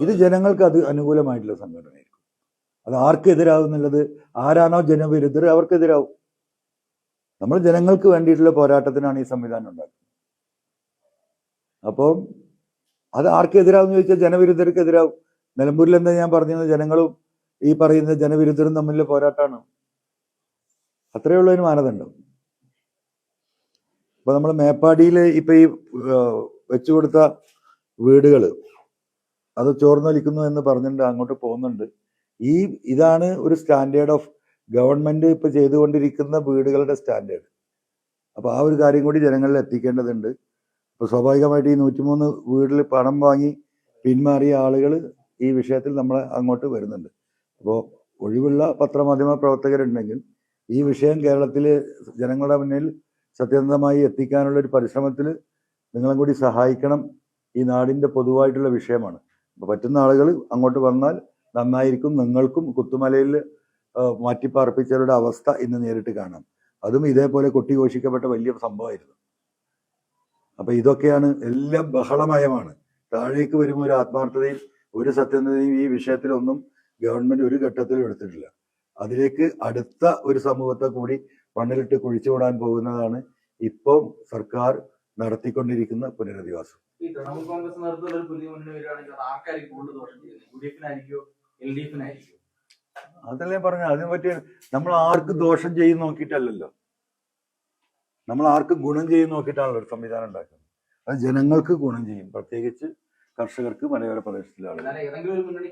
ഇത് ജനങ്ങൾക്ക് അത് അനുകൂലമായിട്ടുള്ള സംഘടനയായിരിക്കും. അത് ആർക്ക് എതിരാകുന്നുള്ളത്, ആരാണോ ജനവിരുദ്ധർ അവർക്കെതിരാവും. നമ്മൾ ജനങ്ങൾക്ക് വേണ്ടിയിട്ടുള്ള പോരാട്ടത്തിനാണ് ഈ സംവിധാനം ഉണ്ടാക്കുന്നത്. അപ്പം അത് ആർക്കെതിരാവും ചോദിച്ചാൽ ജനവിരുദ്ധർക്ക് എതിരാവും. നിലമ്പൂരിൽ എന്താ ഞാൻ പറഞ്ഞത്, ജനങ്ങളും ഈ പറയുന്ന ജനവിരുദ്ധരും തമ്മിലുള്ള പോരാട്ടമാണ്. അത്രയുള്ളതിന് മാനദണ്ഡം. അപ്പൊ നമ്മൾ മേപ്പാടിയിൽ ഇപ്പൊ ഈ വെച്ചു കൊടുത്ത വീടുകൾ അത് ചോർന്നൊലിക്കുന്നു എന്ന് പറഞ്ഞിട്ടുണ്ട്, അങ്ങോട്ട് പോകുന്നുണ്ട്. ഇതാണ് ഒരു സ്റ്റാൻഡേർഡ് ഓഫ് ഗവൺമെന്റ് ഇപ്പൊ ചെയ്തുകൊണ്ടിരിക്കുന്ന വീടുകളുടെ സ്റ്റാൻഡേർഡ്. അപ്പൊ ആ ഒരു കാര്യം കൂടി ജനങ്ങളിൽ എത്തിക്കേണ്ടതുണ്ട്. അപ്പൊ സ്വാഭാവികമായിട്ട് ഈ 103 വീട്ടിൽ പണം വാങ്ങി പിന്മാറിയ ആളുകൾ ഈ വിഷയത്തിൽ നമ്മളെ അങ്ങോട്ട് വരുന്നുണ്ട്. അപ്പോൾ ഒഴിവുള്ള പത്രമാധ്യമ പ്രവർത്തകരുണ്ടെങ്കിൽ ഈ വിഷയം കേരളത്തിലെ ജനങ്ങളുടെ മുന്നിൽ സത്യസന്ധമായി എത്തിക്കാനുള്ള ഒരു പരിശ്രമത്തിൽ നിങ്ങളും കൂടി സഹായിക്കണം. ഈ നാടിൻ്റെ പൊതുവായിട്ടുള്ള വിഷയമാണ്. അപ്പോൾ പറ്റുന്ന ആളുകൾ അങ്ങോട്ട് വന്നാൽ നന്നായിരിക്കും. നിങ്ങൾക്കും കുത്തുമലയിൽ മാറ്റിപ്പാർപ്പിച്ചവരുടെ അവസ്ഥ ഇന്ന് നേരിട്ട് കാണാം. അതും ഇതേപോലെ കൊട്ടിഘോഷിക്കപ്പെട്ട വലിയ സംഭവമായിരുന്നു. അപ്പൊ ഇതൊക്കെയാണ് എല്ലാം ബഹളമയമാണ്. താഴേക്ക് വരുമ്പോൾ ഒരു ആത്മാർത്ഥതയും ഒരു സത്യസന്ധതയും ഈ വിഷയത്തിലൊന്നും ഗവൺമെന്റ് ഒരു ഘട്ടത്തിലും എടുത്തിട്ടില്ല. അതിലേക്ക് അടുത്ത ഒരു സമൂഹത്തെ കൂടി മണ്ണിലിട്ട് കുഴിച്ചുവിടാൻ പോകുന്നതാണ് ഇപ്പം സർക്കാർ നടത്തിക്കൊണ്ടിരിക്കുന്ന പുനരധിവാസം. ഈ തൃണമൂൽ കോൺഗ്രസ് നേതൃത്വത്തിൽ ഒരു പുതിയ മുന്നണി വരികയാണെങ്കിൽ അത് ആർക്കായിരിക്കും കൂടുതൽ ദോഷം ചെയ്യുന്നത്? UDF-നായിരിക്കോ LDF-നായിരിക്കോ? അതല്ലേ പറഞ്ഞ അതിനെ പറ്റി നമ്മൾ ആർക്ക് ദോഷം ചെയ്യും നോക്കിയിട്ടല്ലല്ലോ, നമ്മൾ ആർക്ക് ഗുണം ചെയ്യും നോക്കിയിട്ടാണല്ലോ ഒരു സംവിധാനം ഉണ്ടാക്കുന്നത്. അത് ജനങ്ങൾക്ക് ഗുണം ചെയ്യും, പ്രത്യേകിച്ച് കർഷകർക്ക്, മലയോര പ്രദേശത്തിലെ ആളുകൾ. ഏതെങ്കിലും ഒരു മുന്നണി